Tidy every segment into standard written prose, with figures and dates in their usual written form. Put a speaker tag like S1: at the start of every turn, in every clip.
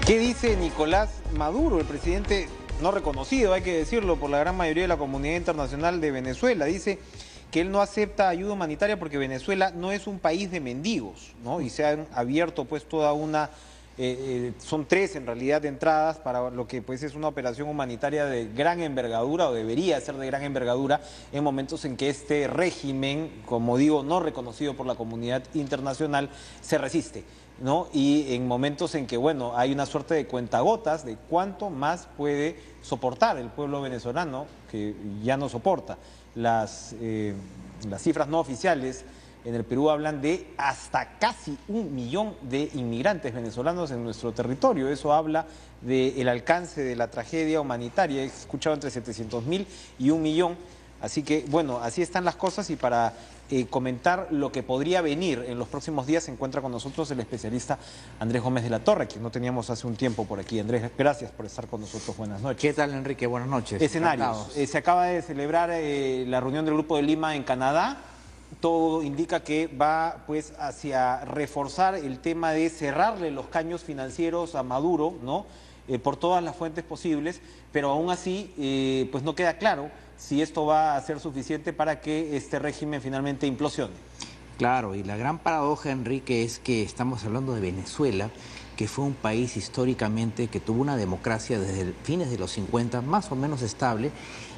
S1: ¿Qué dice Nicolás Maduro, el presidente no reconocido, hay que decirlo, por la gran mayoría de la comunidad internacional de Venezuela? Dice que él no acepta ayuda humanitaria porque Venezuela no es un país de mendigos, ¿no? Y se han abierto pues toda una... son tres en realidad de entradas para lo que pues es una operación humanitaria de gran envergadura, o debería ser de gran envergadura, en momentos en que este régimen, como digo, no reconocido por la comunidad internacional, se resiste, ¿no? Y en momentos en que, bueno, hay una suerte de cuentagotas de cuánto más puede soportar el pueblo venezolano, que ya no soporta. Las cifras no oficiales en el Perú hablan de hasta casi 1.000.000 de inmigrantes venezolanos en nuestro territorio. Eso habla del alcance de la tragedia humanitaria. He escuchado entre 700.000 y 1.000.000. Así que, bueno, así están las cosas, y para comentar lo que podría venir en los próximos días se encuentra con nosotros el especialista Andrés Gómez de la Torre, que no teníamos hace un tiempo por aquí. Andrés, gracias por estar con nosotros. Buenas noches.
S2: ¿Qué tal, Enrique? Buenas noches.
S1: Escenarios. Se acaba de celebrar la reunión del Grupo de Lima en Canadá. Todo indica que va pues hacia reforzar el tema de cerrarle los caños financieros a Maduro, ¿no? Por todas las fuentes posibles, pero aún así pues no queda claro si esto va a ser suficiente para que este régimen finalmente implosione.
S2: Claro, y la gran paradoja, Enrique, es que estamos hablando de Venezuela, que fue un país históricamente que tuvo una democracia desde fines de los 50, más o menos estable,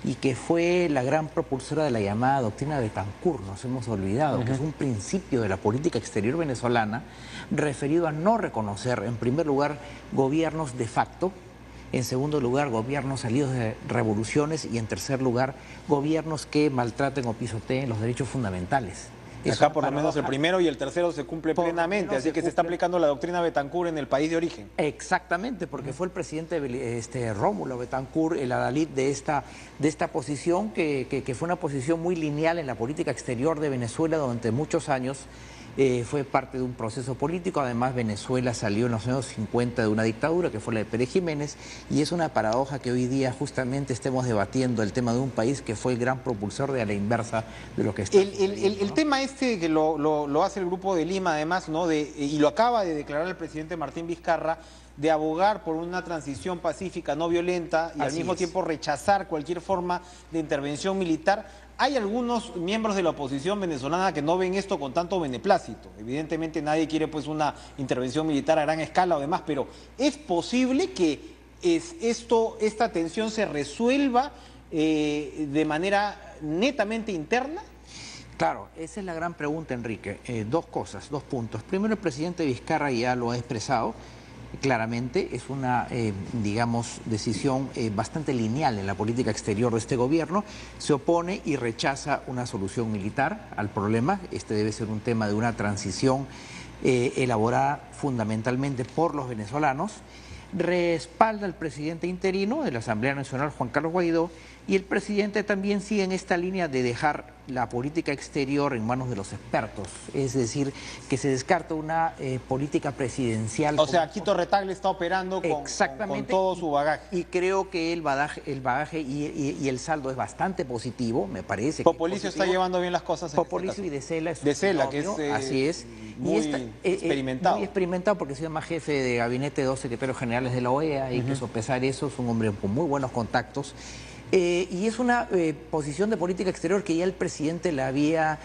S2: y que fue la gran propulsora de la llamada doctrina Betancur. Nos hemos olvidado que es un principio de la política exterior venezolana referido a no reconocer, en primer lugar, gobiernos de facto, en segundo lugar, gobiernos salidos de revoluciones, y en tercer lugar, gobiernos que maltraten o pisoteen los derechos fundamentales.
S1: Acá por lo menos el primero y el tercero se cumple plenamente, así que se está aplicando la doctrina Betancur en el país de origen.
S2: Exactamente, porque fue el presidente Rómulo Betancur el adalid de esta posición, que fue una posición muy lineal en la política exterior de Venezuela durante muchos años. Fue parte de un proceso político. Además, Venezuela salió en los años 50 de una dictadura que fue la de Pérez Jiménez, y es una paradoja que hoy día justamente estemos debatiendo el tema de un país que fue el gran propulsor de a la inversa de lo que está sucediendo,
S1: el tema este que lo hace el Grupo de Lima, además, ¿no? Y lo acaba de declarar el presidente Martín Vizcarra, de abogar por una transición pacífica, no violenta, y al mismo tiempo rechazar cualquier forma de intervención militar. Hay algunos miembros de la oposición venezolana que no ven esto con tanto beneplácito. Evidentemente nadie quiere pues una intervención militar a gran escala o demás, pero ¿es posible que esta tensión se resuelva de manera netamente interna?
S2: Claro, esa es la gran pregunta, Enrique. Dos cosas, dos puntos. Primero, el presidente Vizcarra ya lo ha expresado claramente. Es una, digamos, decisión bastante lineal en la política exterior de este gobierno. Se opone y rechaza una solución militar al problema. Este debe ser un tema de una transición elaborada fundamentalmente por los venezolanos. Respalda al presidente interino de la Asamblea Nacional, Juan Carlos Guaidó, y el presidente también sigue en esta línea de dejar la política exterior en manos de los expertos, es decir, que se descarta una política presidencial.
S1: O sea, Quito Retagle está operando con todo su bagaje.
S2: Y creo que el bagaje y el saldo es bastante positivo, me parece.
S1: Popolizio está llevando bien las cosas.
S2: Popolizio y De Sela.
S1: De Sela, que es
S2: así es.
S1: Muy experimentado.
S2: Muy experimentado, porque se llama jefe de gabinete de 2 secretarios generales de la OEA, hay que sopesar eso, es un hombre con muy buenos contactos. Y es una posición de política exterior que ya el presidente le había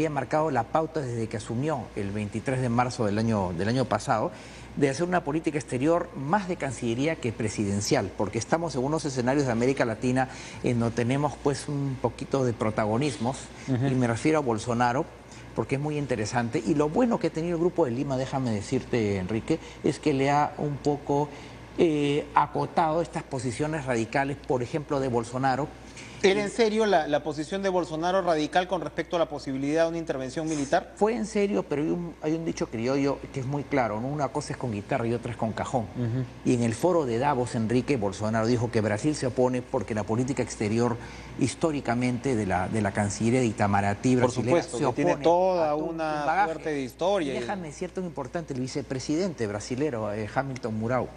S2: marcado la pauta desde que asumió el 23 de marzo del año pasado, de hacer una política exterior más de cancillería que presidencial, porque estamos en unos escenarios de América Latina en donde tenemos pues un poquito de protagonismos, y me refiero a Bolsonaro, porque es muy interesante. Y lo bueno que ha tenido el Grupo de Lima, déjame decirte, Enrique, es que le ha un poco acotado estas posiciones radicales, por ejemplo, de Bolsonaro.
S1: ¿Era en serio la posición de Bolsonaro radical con respecto a la posibilidad de una intervención militar?
S2: Fue en serio, pero hay un dicho criollo que es muy claro, ¿no? Una cosa es con guitarra y otra es con cajón. Y en el foro de Davos, Enrique, Bolsonaro dijo que Brasil se opone porque la política exterior históricamente de la Cancillería de Itamaraty brasileña,
S1: por supuesto,
S2: se opone,
S1: tiene toda una suerte de historia.
S2: Y déjame decirte un importante, el vicepresidente brasilero, Hamilton Mourão,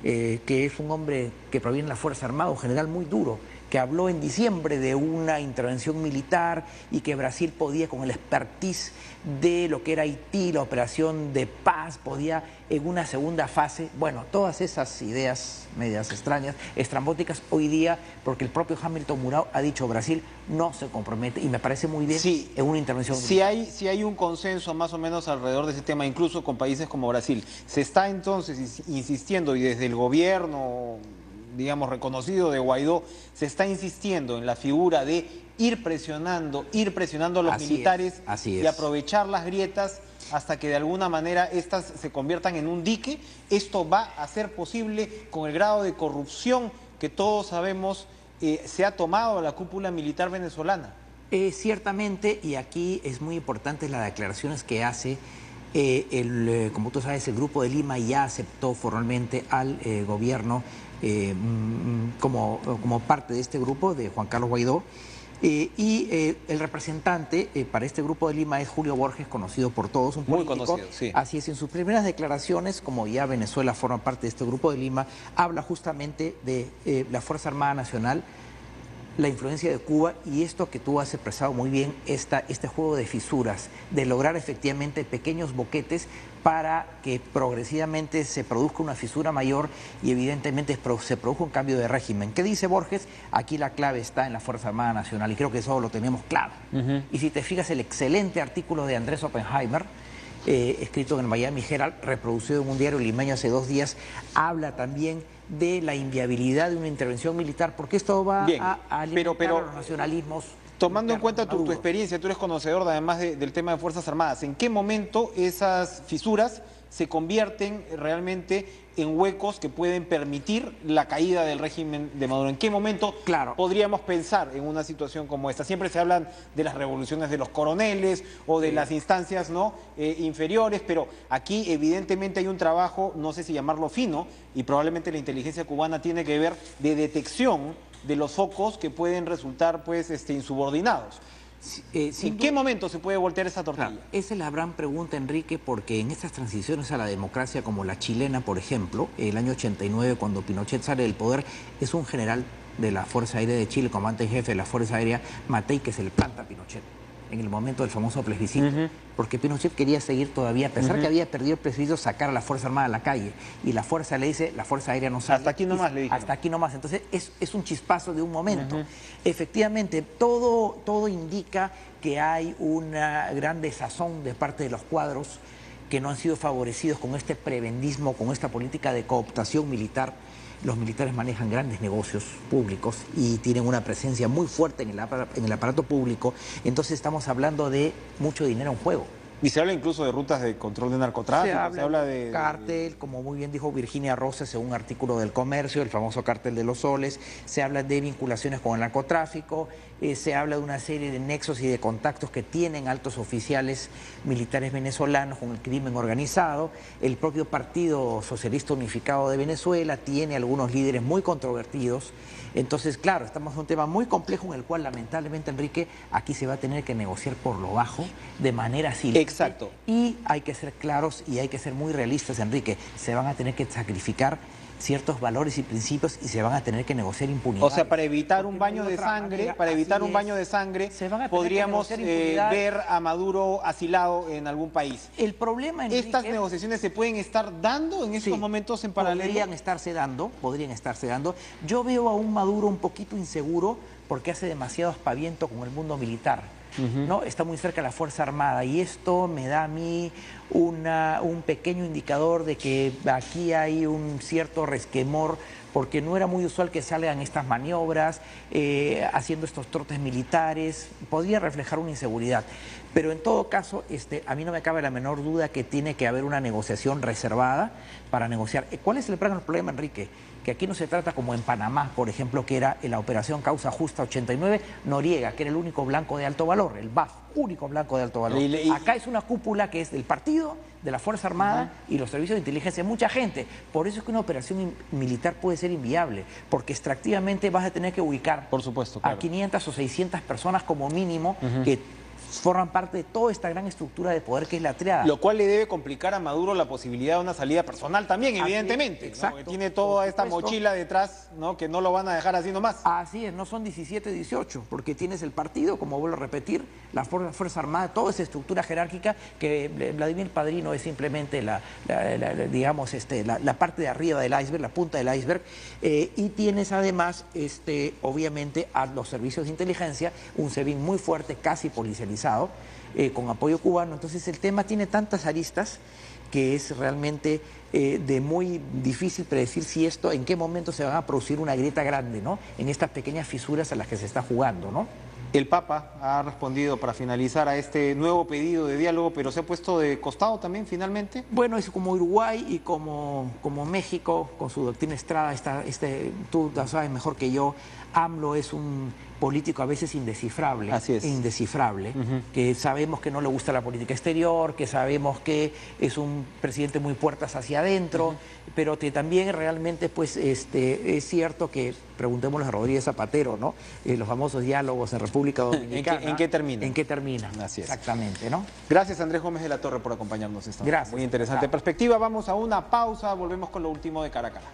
S2: que es un hombre que proviene de la Fuerza Armada, un general muy duro, que habló en diciembre de una intervención militar y que Brasil podía, con el expertise de lo que era Haití, la operación de paz, podía en una segunda fase. Bueno, todas esas ideas medias extrañas, estrambóticas, hoy día, porque el propio Hamilton Mourão ha dicho Brasil no se compromete, y me parece muy bien,
S1: sí,
S2: en una intervención
S1: militar. Si hay un consenso más o menos alrededor de ese tema, incluso con países como Brasil. Se está entonces insistiendo, y desde el gobierno, digamos, reconocido de Guaidó, se está insistiendo en la figura de ir presionando a los militares y aprovechar las grietas hasta que de alguna manera estas se conviertan en un dique. Esto va a ser posible con el grado de corrupción que todos sabemos se ha tomado la cúpula militar venezolana.
S2: Ciertamente, y aquí es muy importante las declaraciones que hace como tú sabes, el Grupo de Lima ya aceptó formalmente al gobierno como parte de este grupo de Juan Carlos Guaidó. El representante para este Grupo de Lima es Julio Borges, conocido por todos, un político.
S1: Muy conocido, sí.
S2: Así es, en sus primeras declaraciones, como ya Venezuela forma parte de este Grupo de Lima, habla justamente de la Fuerza Armada Nacional, la influencia de Cuba y esto que tú has expresado muy bien, este juego de fisuras, de lograr efectivamente pequeños boquetes para que progresivamente se produzca una fisura mayor y evidentemente se produzca un cambio de régimen. ¿Qué dice Borges? Aquí la clave está en la Fuerza Armada Nacional y creo que eso lo tenemos claro. Y si te fijas, el excelente artículo de Andrés Oppenheimer, escrito en el Miami Herald, reproducido en un diario limeño hace 2 días, habla también de la inviabilidad de una intervención militar, porque esto va a alimentar a los nacionalismos.
S1: Tomando en cuenta tu experiencia, tú eres conocedor además del tema de Fuerzas Armadas, ¿en qué momento esas fisuras se convierten realmente en huecos que pueden permitir la caída del régimen de Maduro? ¿En qué momento podríamos pensar en una situación como esta? Siempre se hablan de las revoluciones de los coroneles o de las instancias inferiores, pero aquí evidentemente hay un trabajo, no sé si llamarlo fino, y probablemente la inteligencia cubana tiene que ver de detección de los focos que pueden resultar insubordinados. ¿En qué momento se puede voltear esa tortilla?
S2: Claro, esa es la gran pregunta, Enrique, porque en estas transiciones a la democracia, como la chilena, por ejemplo, el año 89, cuando Pinochet sale del poder, es un general de la Fuerza Aérea de Chile, comandante en jefe de la Fuerza Aérea, Matei, que se le planta a Pinochet en el momento del famoso plebiscito, porque Pinochet quería seguir todavía, a pesar que había perdido el plebiscito, sacar a la Fuerza Armada a la calle, y la Fuerza le dice, la Fuerza Aérea no sale.
S1: Hasta aquí nomás, le dije.
S2: Hasta aquí nomás, entonces es un chispazo de un momento. Efectivamente, todo indica que hay una gran desazón de parte de los cuadros que no han sido favorecidos con este prebendismo, con esta política de cooptación militar. Los militares manejan grandes negocios públicos y tienen una presencia muy fuerte en el aparato público, entonces estamos hablando de mucho dinero en juego.
S1: Y se habla incluso de rutas de control de narcotráfico,
S2: se habla de cártel, como muy bien dijo Virginia Rosas en un artículo del Comercio, el famoso cártel de los soles, se habla de vinculaciones con el narcotráfico, se habla de una serie de nexos y de contactos que tienen altos oficiales militares venezolanos con el crimen organizado. El propio Partido Socialista Unificado de Venezuela tiene algunos líderes muy controvertidos. Entonces, claro, estamos en un tema muy complejo en el cual, lamentablemente, Enrique, aquí se va a tener que negociar por lo bajo, de manera silente.
S1: Exacto.
S2: Y hay que ser claros y hay que ser muy realistas, Enrique. Se van a tener que sacrificar ciertos valores y principios y se van a tener que negociar impunidad.
S1: O sea, para evitar un baño de sangre, podríamos ver a Maduro asilado en algún país.
S2: El problema, Enrique,
S1: ¿estas negociaciones se pueden estar dando en estos momentos en paralelo?
S2: Podrían estarse dando. Yo veo a un Maduro un poquito inseguro porque hace demasiado aspaviento con el mundo militar. ¿No? Está muy cerca de la Fuerza Armada y esto me da a mí un pequeño indicador de que aquí hay un cierto resquemor, porque no era muy usual que salgan estas maniobras, haciendo estos trotes militares, podría reflejar una inseguridad. Pero en todo caso, a mí no me cabe la menor duda que tiene que haber una negociación reservada para negociar. ¿Cuál es el problema, Enrique? Que aquí no se trata como en Panamá, por ejemplo, que era en la operación Causa Justa 89, Noriega, que era el único blanco de alto valor, el BAF, único blanco de alto valor. Acá es una cúpula que es del partido, de la Fuerza Armada y los servicios de inteligencia, mucha gente. Por eso es que una operación militar puede ser inviable, porque extractivamente vas a tener que ubicar
S1: por supuesto, claro,
S2: a 500 o 600 personas como mínimo que forman parte de toda esta gran estructura de poder que es la triada.
S1: Lo cual le debe complicar a Maduro la posibilidad de una salida personal también, evidentemente.
S2: Exacto.
S1: ¿No? Que tiene toda esta mochila detrás, ¿no? Que no lo van a dejar así nomás.
S2: Así es, no son 17, 18, porque tienes el partido, como vuelvo a repetir, la Fuerza Armada, toda esa estructura jerárquica que Vladimir Padrino es simplemente la parte de arriba del iceberg, la punta del iceberg, y tienes además, obviamente, a los servicios de inteligencia, un SEBIN muy fuerte, casi policializado, con apoyo cubano. Entonces el tema tiene tantas aristas que es realmente de muy difícil predecir si esto, en qué momento se van a producir una grieta grande, ¿no? En estas pequeñas fisuras a las que se está jugando, ¿no?
S1: El Papa ha respondido para finalizar a este nuevo pedido de diálogo, pero se ha puesto de costado también finalmente.
S2: Bueno, es como Uruguay y como México, con su doctrina Estrada, tú lo sabes mejor que yo, AMLO es un político a veces indescifrable.
S1: Así es.
S2: Indescifrable, que sabemos que no le gusta la política exterior, que sabemos que es un presidente muy puertas hacia adentro, pero que también realmente pues es cierto que, preguntémosle a Rodríguez Zapatero, ¿no? Los famosos diálogos en República Dominicana.
S1: ¿En qué termina?
S2: ¿En qué termina?
S1: Así es.
S2: Exactamente, ¿no?
S1: Gracias, Andrés Gómez de la Torre, por acompañarnos esta noche.
S2: Gracias.
S1: Muy interesante perspectiva. Vamos a una pausa, volvemos con lo último de Cara a Cara.